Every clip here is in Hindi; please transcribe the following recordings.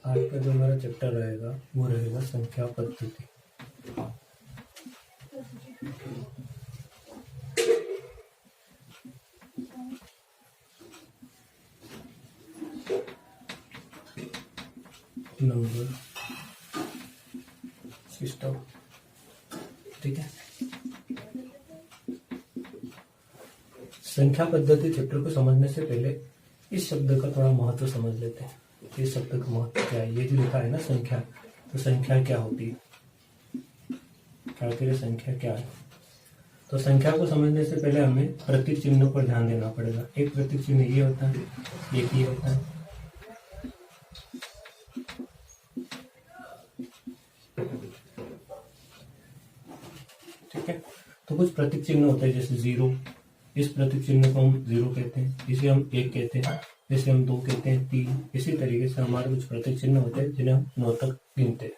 आज का जो हमारा चैप्टर रहेगा वो रहेगा संख्या पद्धति। नंबर सिस्टम, ठीक है। संख्या पद्धति चैप्टर को समझने से पहले इस शब्द का थोड़ा महत्व समझ लेते हैं। इस शब्द का महत्व क्या है? ये जो लिखा है ना संख्या, तो संख्या क्या होती है, क्या होती है संख्या क्या है? तो संख्या को समझने से पहले हमें प्रतीक चिन्हों पर ध्यान देना पड़ेगा। एक प्रतीक चिन्ह ये होता है, एक ये होता है। ठीक है, तो कुछ प्रतीक चिन्ह होते हैं जैसे जीरो, इस प्रतीक चिन्ह को हम जीरो कहते हैं, इसे हम एक कहते हैं, इसे हम दो कहते हैं, तीन। इसी तरीके से हमारे कुछ प्रतीक चिन्ह होते हैं जिन्हें हम 9 तक गिनते हैं,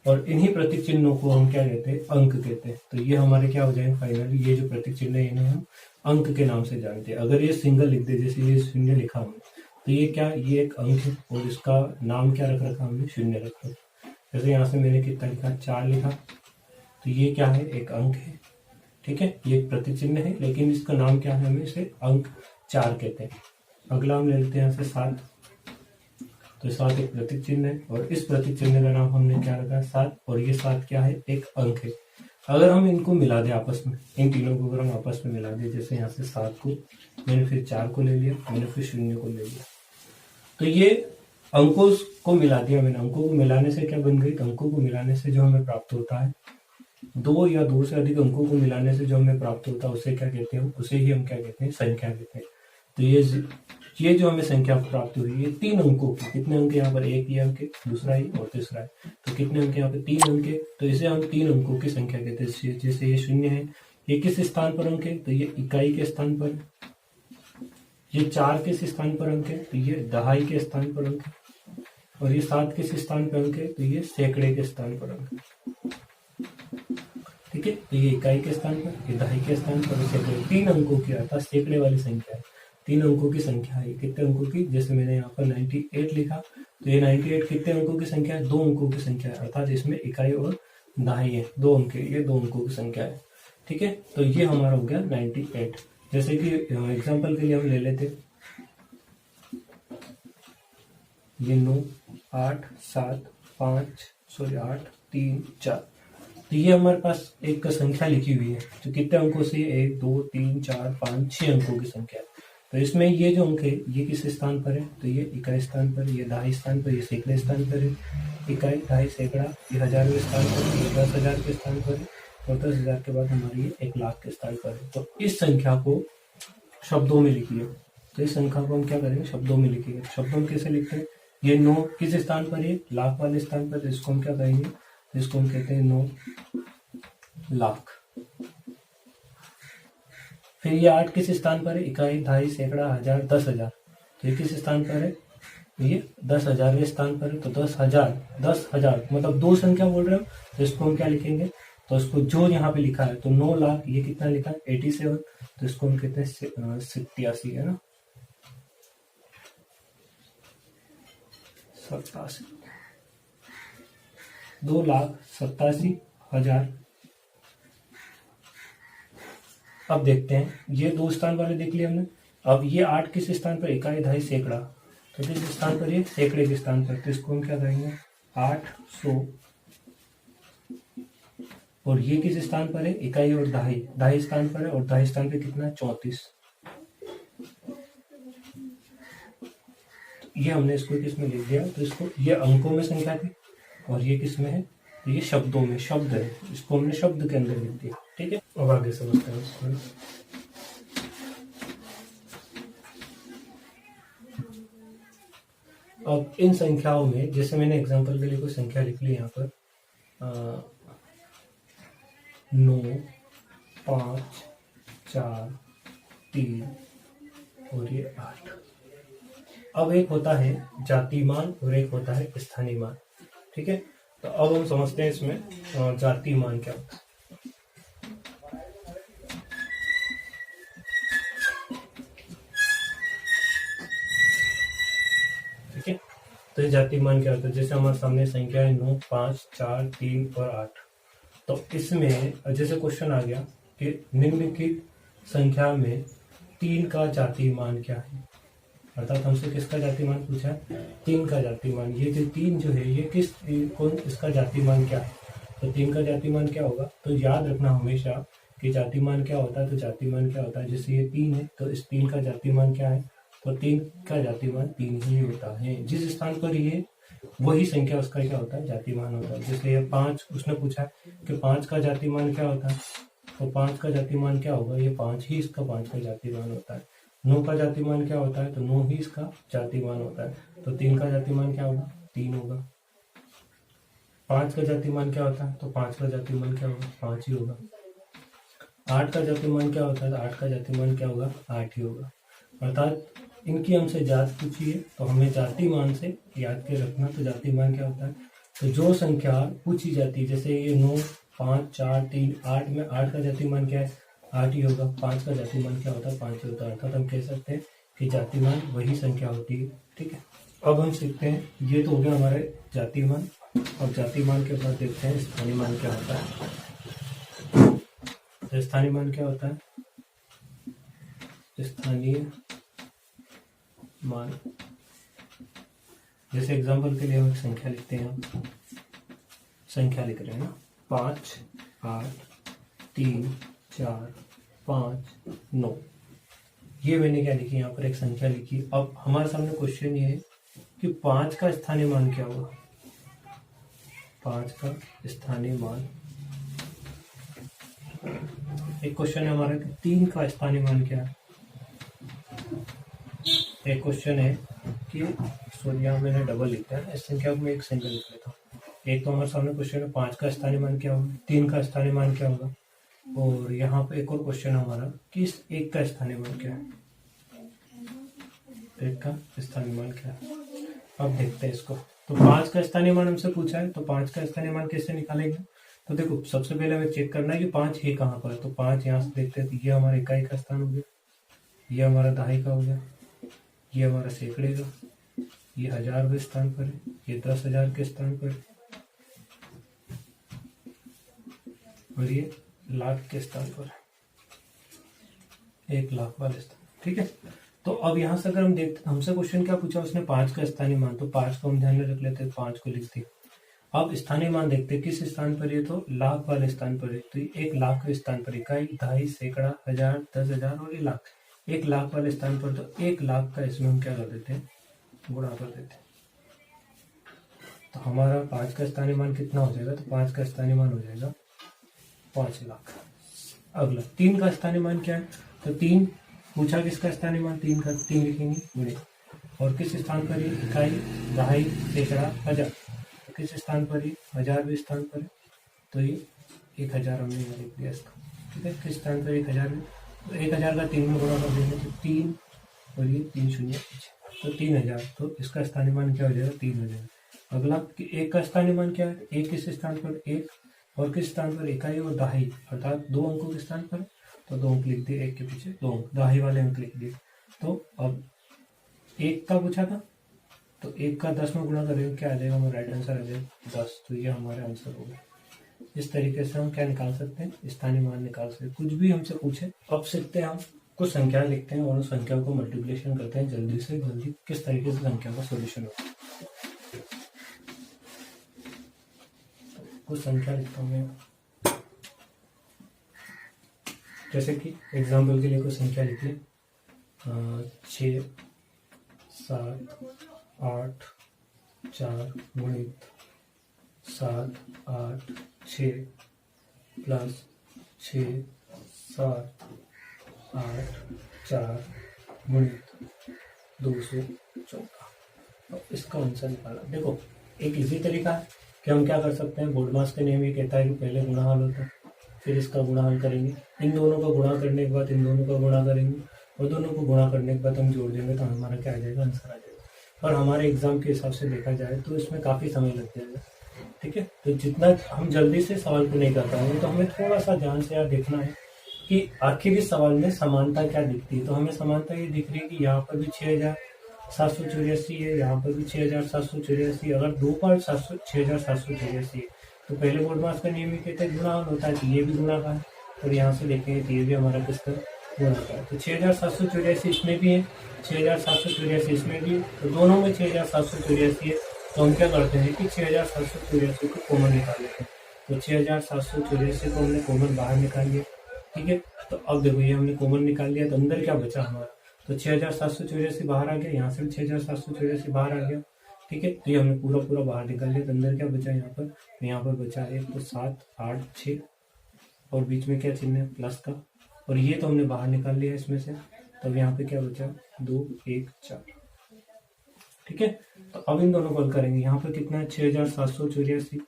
और इन्हीं प्रतीक चिन्हों को हम क्या कहते हैं? अंक कहते हैं। तो ये हमारे क्या हो जाएंगे फाइनली, ये जो प्रतीक चिन्ह है इन्हें हम अंक के नाम से जानते हैं। अगर ये सिंगल लिख दे, जैसे ये शून्य लिखा हमने, तो ये क्या, ये एक अंक है और इसका नाम क्या रख रखा हमने? शून्य रखा। जैसे यहाँ से मैंने कितना लिखा? 4 लिखा, तो ये क्या है? एक अंक है। ठीक है, ये एक प्रतीक चिन्ह है, लेकिन इसका नाम क्या है? हमें इसे अंक 4 कहते हैं। अगला हम ले लेते हैं यहाँ से 7, तो 7 एक प्रतीक चिन्ह है और इस प्रतीक चिन्ह का नाम हमने क्या रखा है? 7, और ये 7 क्या है? एक अंक है। अगर हम इनको मिला दें आपस में, इन तीनों को अगर हम आपस में मिला दें, जैसे यहाँ से 7 को मैंने फिर 4 को ले लिया, मैंने फिर 0 को ले लिया, तो ये अंकों को मिला दिया मैंने। अंकों को मिलाने से क्या बन गई? तो अंकों को मिलाने से जो हमें प्राप्त होता है, 2 या 2 से अधिक अंकों को मिलाने से जो हमें प्राप्त होता है उसे क्या कहते हैं? उसे ही हम क्या कहते हैं? संख्या कहते हैं। तो ये जो हमें संख्या प्राप्त हुई है 3 अंकों की, कितने अंक यहाँ पर? एक ये अंक है, दूसरा ही और तीसरा है, तो कितने अंक यहाँ पे? 3 अंक है, तो इसे हम 3 अंकों की संख्या कहते हैं। जैसे ये 0 है, ये किस स्थान पर अंक है? तो ये इकाई के स्थान पर। ये 4 किस स्थान पर अंक है? तो ये दहाई के स्थान पर अंक है। और ये 7 किस स्थान पर अंक है? तो ये सैकड़े के स्थान पर अंक है। ठीक है, तो ये इकाई के स्थान पर, ये दहाई के स्थान पर, सैकड़े। 3 अंकों की अर्थात सैकड़े वाली संख्या है, 3 अंकों की संख्या है। कितने अंकों की? जैसे मैंने यहाँ पर 98 लिखा, तो ये 98 कितने अंकों की संख्या है? 2 अंकों की संख्या है, अर्थात इसमें इकाई और दहाई है, 2 अंक है, ये 2 अंकों की संख्या है। ठीक है, तो ये हमारा हो गया 98। जैसे कि एग्जाम्पल के लिए हम ले लेते, ये 9, 8, 7, 5, 8, 3, 4, तो ये हमारे पास एक संख्या लिखी हुई है जो कितने अंकों से? 1, 2, 3, 4, 5, 6 अंकों की संख्या है। तो इसमें ये जो अंक है ये किस स्थान पर है? तो ये इकाई स्थान पर, ये दहाई स्थान पर, ये सैकड़े स्थान पर है। इकाई, दहाई, सैकड़ा, ये हजारवें स्थान पर, ये 10,000 के स्थान पर है, और 10,000 के बाद हमारी ये 1,00,000 के स्थान पर है। तो इस संख्या को शब्दों में लिखिए। तो इस संख्या को हम क्या करेंगे? शब्दों में लिखिए। शब्दों में कैसे लिखते हैं? ये 9 किस स्थान पर है? लाख वाले स्थान पर, इसको हम क्या करेंगे? इसको हम कहते हैं 9 लाख। फिर ये 8 किस स्थान पर है? इकाई, दहाई, सैकड़ा, हजार, 10,000, तो ये किस स्थान पर है? ये 10,000वें स्थान पर है। तो 10,000 मतलब 2 संख्या बोल रहे हो, तो इसको हम क्या लिखेंगे? तो इसको जो यहाँ पे लिखा है, तो 9 लाख, ये कितना लिखा है? 87, तो इसको हम कहते हैं 87, है ना, 87, 2,87,000। अब देखते हैं, ये 2 स्थान वाले देख लिया हमने। अब ये 8 किस स्थान पर? इकाई, दहाई, सैकड़ा, तो किस स्थान पर? ये सैकड़े के स्थान पर, तो इसको हम क्या कहेंगे? 800। और ये किस स्थान पर है? इकाई और दहाई स्थान पर है, और दहाई स्थान पे कितना है? 34। ये हमने इसको किसमें लिख दिया? तो इसको, ये अंकों में संख्या थी और ये किसमें है? तो ये शब्दों में, शब्द है, इसको हमने शब्द के अंदर लिख दिया। ठीक है, अब आगे समझते हैं इसको। अब इन संख्याओं में, जैसे मैंने एग्जांपल के लिए कोई संख्या लिख ली यहाँ पर 9, 5, 4, 3 और ये 8। अब एक होता है जाति मान और एक होता है स्थानीय मान। ठीक है, तो अब हम समझते हैं इसमें जाति मान क्या होता है। ठीक है, तो ये जाति मान क्या होता है? जैसे हमारे सामने संख्या है 9, 5, 4, 3 और 8। तो इसमें जैसे क्वेश्चन आ गया कि निम्नलिखित संख्या में 3 का जाति मान क्या है, अर्थात हमसे किसका जाति मान पूछा है? 3 का जाति मान। ये जो 3 जो है ये कौन, इसका जाति मान क्या है? तो 3 का जाति मान क्या होगा? तो याद रखना हमेशा कि जाति मान क्या होता है। तो जाति मान क्या होता है, जैसे ये 3 है तो इस 3 का जाति मान क्या है? तो 3 का जाति मान 3 ही होता है। जिस स्थान पर ये वही संख्या उसका क्या होता है? जाति मान होता है। जैसे ये 5, उसने पूछा कि 5 का जाति मान क्या होता है? तो 5 का जाति मान क्या होगा? ये 5 ही इसका 5 का जाति मान होता है। 9 का जाति मान क्या होता है? तो 9 ही इसका जाति मान होता है। तो 3 का जाति मान क्या होगा? 3 होगा। 5 का जाति मान क्या होता है? तो 5 का जाति मान क्या होगा? 5 ही होगा। 8 का जाति मान क्या होता है? तो 8 का जाति मान क्या होगा? 8 ही होगा। अर्थात इनकी हमसे जात पूछी है तो हमें जाति मान से याद के रखना। तो जाति मान क्या होता है? तो जो संख्या पूछी जाती है, जैसे ये 9, 5, 4, 3, 8 में 8 का जाति मान क्या है? 8 ही होगा। 5 का जाति मान क्या होता है? 5 ही होता है। अर्थात हम कह सकते हैं कि जाति मान वही संख्या होती है। ठीक है, अब हम सीखते हैं, ये तो हो गया हमारे जाति मान। अब जाति मान के बाद देखते हैं स्थानीय मान क्या होता है। तो स्थानीय मान क्या होता है? स्थानीय मान, जैसे एग्जाम्पल के लिए हम एक संख्या लिखते हैं। हम संख्या लिख रहे हैं ना, 5, 8, 3, 4, 5, 9। ये मैंने क्या लिखी? यहाँ पर एक संख्या लिखी। अब हमारे सामने क्वेश्चन ये है कि 5 का स्थानीय मान क्या होगा? 5 का स्थानीय मान। एक क्वेश्चन है हमारा कि 3 का स्थानीय मान क्या है? एक क्वेश्चन है कि सॉरी, यहाँ मैंने डबल लिखा है, इस संख्या को मैं एक सिंगल लिख लेता हूँ। एक तो हमारे सामने क्वेश्चन है 5 का स्थानीय मान क्या होगा, 3 का स्थानीय मान क्या होगा, और यहाँ पे एक और क्वेश्चन हमारा कि इस 1 का स्थानीय मान क्या है, 1 का स्थानीय मान क्या है। अब देखते हैं इसको। तो 5 का स्थानीय मान हमसे पूछा है, तो 5 का स्थानीय मान कैसे निकालेंगे? तो देखो, सबसे पहले हमें चेक करना है कि 5 है कहाँ पर। तो 5 यहाँ से देखते हैं, तो ये हमारा इकाई का स्थान हो गया, ये हमारा दहाई का हो गया, ये हमारा सैकड़े का, ये 1000 के स्थान पर है, ये 10,000 के स्थान पर है, और ये लाख के स्थान पर है, 1 लाख वाले स्थान। ठीक है, तो अब यहाँ से अगर हम देखते, हमसे क्वेश्चन क्या पूछा उसने? 5 का स्थानीय मान। तो 5 को हम ध्यान में रख लेते हैं, 5 को लिख दिया। अब स्थानीय मान देखते हैं किस स्थान पर है, तो लाख वाले स्थान पर है। तो 1 लाख के स्थान पर इकाई, दहाई, सैकड़ा, 1000, 10,000 और ये लाख। 1 लाख वाले स्थान पर तो 1 लाख का इसमें हम क्या कर देते हैं? गुणा कर देते हैं। तो हमारा 5 का स्थानीय मान कितना हो जाएगा? तो 5 का स्थानीय मान हो जाएगा 5 लाख। अगला 3 का स्थानीय मान क्या है? तो 3 पूछा किसका स्थानीय मान? 3 का, 3 लिखेंगे गुणे, और किस स्थान पर है? इकाई, दहाई, सैकड़ा, 1000। किस स्थान पर है? 1000वें स्थान पर है, तो ये 1000 हमने यहाँ लिख दिया इसका। ठीक है, किस स्थान पर? 1000 में, तो 1000 का 3 में गुणा कर देंगे तो 3 और ये 3 शून्य, तो 3000। तो इसका स्थानीय मान क्या हो जाएगा? 3000। अगला 1 का स्थानीय मान क्या है? 1 किस स्थान पर? 1, और किस स्थान पर? इकाई और दहाई, अर्थात 2 अंकों के स्थान पर, तो 2 अंक लिख दिए, 1 के पीछे 2 अंक, दहाई वाले अंक लिख दिए। तो अब 1 का पूछा था, तो 1 का 10 में गुणा करेंगे, क्या आ जाएगा? हमारा राइट आंसर आ जाएगा 10। तो ये हमारा आंसर होगा। इस तरीके से हम क्या निकाल सकते हैं? स्थानीय मान निकाल सकते हैं। कुछ भी हमसे पूछे, अब सीखते हैं हम कुछ संख्या लिखते हैं और उस संख्या को मल्टीप्लिकेशन करते हैं जल्दी से जल्दी, किस तरीके से संख्या का सॉल्यूशन होता है। कुछ संख्या लिखता हूँ मैं, जैसे कि एग्जाम्पल के लिए कुछ संख्या लिख लें, 6, 7, 8, 4 गुणित 7, 8, 6 प्लस 6, 7, 8, 4 गुणित 214। अब इसका आंसर निकाला। देखो, एक इजी तरीका है कि हम क्या कर सकते हैं, बोर्ड मास के नियम ये कहता है कि पहले गुणा हल होता है, फिर इसका गुणा हल करेंगे, इन दोनों का गुणा करने के बाद इन दोनों का गुणा करेंगे, और दोनों को गुणा करने के बाद हम जोड़ देंगे, तो हमारा क्या आ जाएगा? आंसर आ जाएगा। और हमारे एग्जाम के हिसाब से देखा जाए तो इसमें काफ़ी समय लग जाएगा। ठीक है, तो जितना हम जल्दी से सवाल को नहीं कर पाएंगे, तो हमें थोड़ा सा ध्यान से यार देखना है कि आखिर इस सवाल में समानता क्या दिखती है। तो हमें समानता ये दिख रही है कि यहाँ पर भी 6000, 784 है, यहाँ पर भी 6784। अगर दो पार्ट 6784 है तो पहले बोर्डमास का नियम ये कहता है गुणा होता है, तो ये भी गुणा का है, और यहाँ से देखेंगे तो ये भी हमारा किसका गुणा का है। तो 6784 इसमें भी है, 6784 इसमें भी है, तो दोनों में 6784 है। तो हम क्या करते हैं कि 6784 को कॉमन निकाल लेते हैं। तो 6784 को हमने कॉमन बाहर निकाल लिया, ठीक है। तो अब देखो ये हमने कॉमन निकाल लिया, तो अंदर क्या बचा हमारा, तो 6784 बाहर आ गया, यहाँ से भी 6784 बाहर आ गया, ठीक है। तो ये हमने पूरा पूरा बाहर निकाल लिया, तो अंदर क्या बचा यहाँ पर, तो यहाँ पर बचा है तो 7 8 6 और बीच में क्या चिन्ह है प्लस का, और ये तो हमने बाहर निकाल लिया इसमें से। तब यहाँ पे क्या बचा 2 1 4, ठीक है। तो अब इन दोनों को हल करेंगे, यहाँ पर कितना है 6784,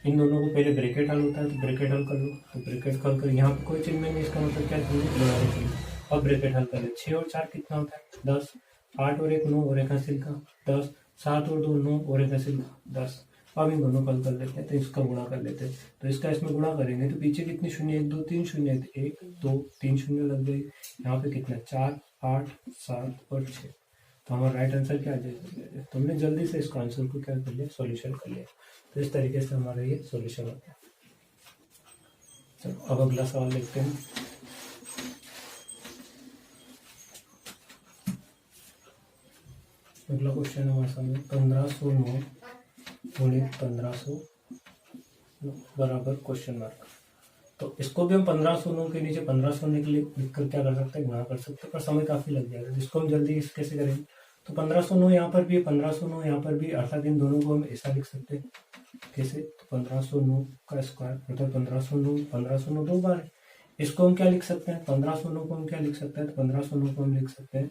इन दोनों को पहले ब्रैकेट हल होता है, तो ब्रैकेट हल कर लो। तो ब्रैकेट हल कर, यहाँ पे कोई चिन्ह नहीं, इसका मतलब क्या चाहिए, अब ब्रैकेट हल कर ले। 6 और 4 कितना होता है 10, 8 और 1 9 और 1 हासिल का 10, 7 और 2 9 और 1 हासिल का 10। अब इन दोनों को हल कर लेते हैं, तो इसका गुणा कर लेते हैं। तो इसका इसमें गुणा करेंगे तो पीछे कितनी शून्य 1 2 3 शून्य, 1 2 3 शून्य लग गई। यहाँ पे कितना 4 8 7 और 6। तो हमारा राइट आंसर क्या आ जाएगा, तो हमने जल्दी से इसका आंसर को क्या कर लिया, सॉल्यूशन कर लिया। तो इस तरीके से हमारा ये सॉल्यूशन होता है। चलो अब अगला सवाल देखते हैं। अगला क्वेश्चन हमारे सामने 1509 गुणित 1500 बराबर क्वेश्चन मार्क। तो इसको भी हम 1509 के नीचे 1500 लिखकर क्या कर सकते हैं, गुणा कर सकते हैं, पर समय काफी लग जाएगा, जिसको हम जल्दी कैसे करेंगे। तो 1509 यहाँ पर भी है, 1509 यहाँ पर भी, अर्थात इन दोनों को हम ऐसा लिख सकते हैं कैसे, तो 1509 का स्क्वायर अर्थात 1509 दो बार है। इसको हम क्या लिख सकते हैं, 1509 को हम क्या लिख सकते हैं, तो 1509 को हम लिख सकते हैं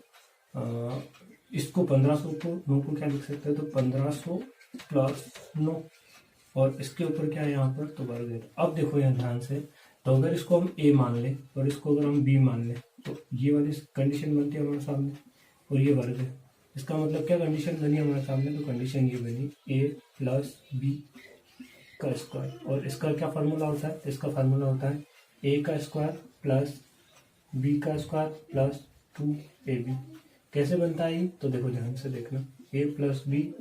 इसको 1509 को क्या लिख सकते हैं, तो 1500 प्लस 9 और इसके ऊपर क्या है यहाँ पर, तो वर्ग है। अब देखो यहाँ ध्यान से, तो अगर इसको हम a मान लें और इसको अगर हम b मान लें, तो ये वाली कंडीशन बनती है हमारे सामने, और ये वर्ग है। इसका मतलब क्या कंडीशन बनी हमारे सामने, तो कंडीशन ये बनी a प्लस b का स्क्वायर, और इसका क्या फार्मूला होता है, इसका फार्मूला होता है a का स्क्वायर प्लस b का स्क्वायर प्लस 2ab। कैसे बनता है ये, तो देखो ध्यान से देखना, a प्लस बी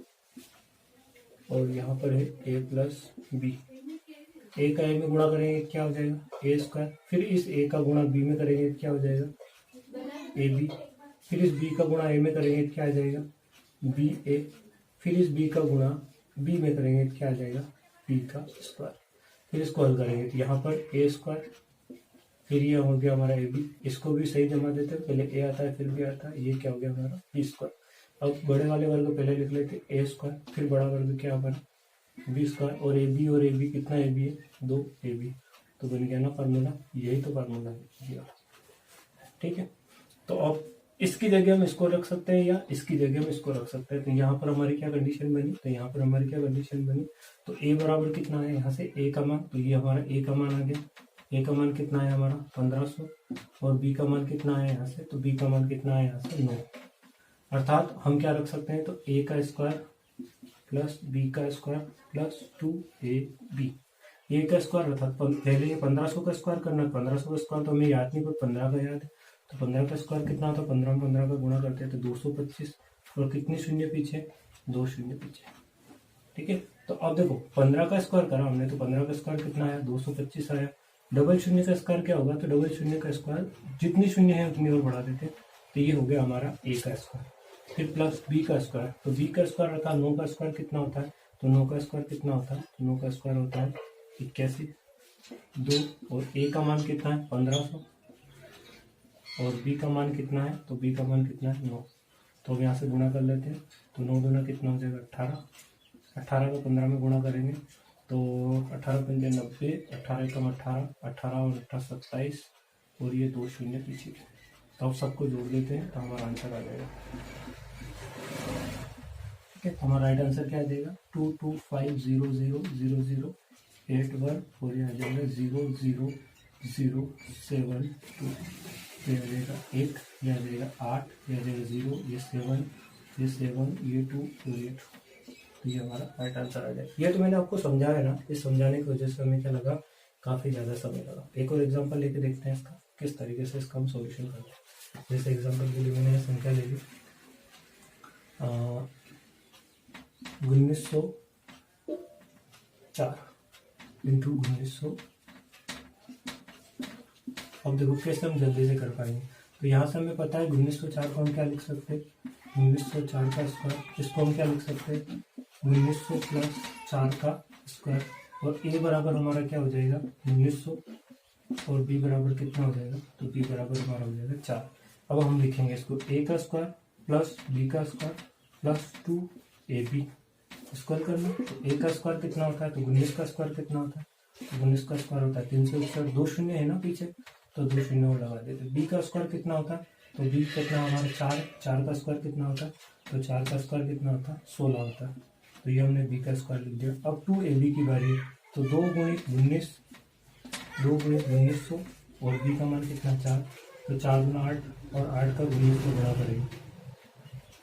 और यहाँ पर है a प्लस बी, a का a में गुणा करेंगे क्या हो जाएगा a स्क्वायर, फिर इस a का गुणा b में करेंगे क्या हो जाएगा ए बी, फिर इस b का गुणा a में करेंगे क्या आ जाएगा बी ए, फिर इस b का गुणा b में करेंगे क्या आ जाएगा b का स्क्वायर। फिर इसको हल करेंगे तो यहाँ पर a स्क्वायर, फिर ये हो गया हमारा ए बी, इसको भी सही जमा देते हैं, पहले ए आता है फिर भी आता है, ये क्या हो गया हमारा बी स्क्वायर। अब बड़े वाले वर्ग पहले लिख लेते ए स्क्वायर, फिर बड़ा वर्ग क्या बना बी स्क्वायर, और ए बी कितना ए बी है 2 ए बी, तो बन गया ना फार्मूला, यही तो फार्मूला है, ठीक है। तो अब इसकी जगह हम इसको रख सकते हैं या इसकी जगह हम इसको रख सकते हैं। तो यहाँ पर हमारी क्या कंडीशन बनी, तो यहाँ पर हमारी क्या कंडीशन बनी, तो ए बराबर कितना है यहाँ से ए का मान, तो ये हमारा ए का मान आ गया, ए का मान कितना है हमारा 1500, और बी का मान कितना है यहाँ से, तो बी का मान कितना है यहाँ से 9। अर्थात हम क्या रख सकते हैं, तो ए का स्क्वायर प्लस बी का स्क्वायर प्लस 2ab, ए का स्क्वायर अर्थात पहले ये 1500 का स्क्वायर करना है, 1500 का स्क्वायर तो हमें याद नहीं, पर 15 का याद है, तो 15 का स्क्वायर कितना होता है, 15 में 15 का गुणा करते हैं तो 225, और कितनी शून्य पीछे 2 शून्य पीछे, ठीक है। तो अब देखो 15 का स्क्वायर करा हमने, तो 15 का स्क्वायर कितना आया 225 आया। डबल शून्य का स्क्वायर क्या होगा, तो डबल शून्य का स्क्वायर जितनी शून्य है उतनी और बढ़ा देते हैं, तो ये हो गया हमारा ए का स्क्वायर, फिर प्लस बी का स्क्वायर, तो बी का स्क्वायर रहता है 9 का स्क्वायर कितना होता है, तो 9 का स्क्वायर कितना होता है, तो 9 का स्क्वायर होता है 81 2, और ए का मान कितना है 1500, और बी का मान कितना है, तो बी का मान कितना है 9, तो अब यहाँ से गुणा कर लेते हैं, तो 9 दूना कितना हो जाएगा 18, 18 को 15 में गुणा करेंगे तो 18 पंजे 90, 18 एकम 18, 18 और 18 27, और ये 2 शून्य पीछे, तो अब सबको जोड़ देते हैं तो हमारा आंसर आ जाएगा, ठीक है। हमारा राइट आंसर क्या आ जाएगा 22500008 1, और ये आ जाएगा 00072, ये आ जाएगा 1, ये आ जाएगा 8, ये आ जाएगा 0, ये 7, ये 7, ये 2 और ये 2, तो ये हमारा राइट आंसर आ जाएगा। ये तो मैंने आपको समझाया ना, इस समझाने की वजह से हमें क्या लगा, काफ़ी ज़्यादा समय लगा। एक और एग्जांपल लेके देखते हैं इसका, किस तरीके से इसका हम सॉल्यूशन करते हैं। जैसे एग्जांपल के लिए मैंने संख्या ले ली 1904 इंटू 1900। अब देखो कैसे हम जल्दी से कर पाएंगे। तो यहाँ से हमें पता है 1904 को हम क्या लिख सकते हैं, 1904 का स्क्वायर। इसको हम क्या लिख सकते हैं, 1900 प्लस 4 का स्क्वायर। और ए बराबर हमारा क्या हो जाएगा 1900, और बी बराबर कितना हो जाएगा, तो बी बराबर हमारा हो जाएगा 4। अब हम लिखेंगे इसको ए का स्क्वायर प्लस बी का स्क्वायर प्लस 2ab स्क्वायर करना। तो ए का स्क्वायर कितना होता है, तो 19 का स्क्वायर कितना होता है, तो 19 का स्क्वायर होता है 361। 2 शून्य है ना पीछे, तो 2 शून्य और लगा देते। बी का स्क्वायर कितना होता है, तो बी कितना हमारा 4। 4 का स्क्वायर कितना होता है, तो 4 का स्क्वायर कितना होता है 16 होता है। तो ये हमने बी का स्क्वायर लिख दिया। अब 2ab की बारी है, तो 2 गुणित 1900 और बी का मान कितना 4। तो 4 गुना 8 और 8 का 19 को बड़ा करेंगे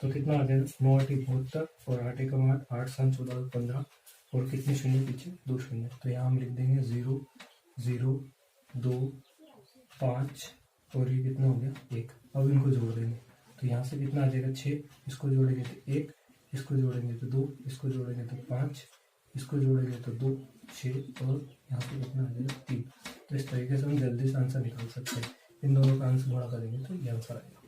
तो कितना आ जाएगा 9 8 72 और 8 का मान 8 7 14 15 और कितने शून्य पीछे 2 शून्य। तो यहाँ हम लिख देंगे 0 0 2 5 और ये कितना हो गया 1। अब इनको जोड़ देंगे तो यहाँ से कितना आ जाएगा 6, इसको जोड़ेंगे तो 1, इसको जोड़ेंगे तो 2, इसको जोड़ेंगे तो 5, इसको जोड़ेंगे तो 2 6 और यहाँ पे कितना आ जाएगा 3। तो इस तरीके से हम जल्दी से आंसर निकाल सकते हैं। इन दोनों का आंसर गुणा करेंगे तो ये आंसर आएगा।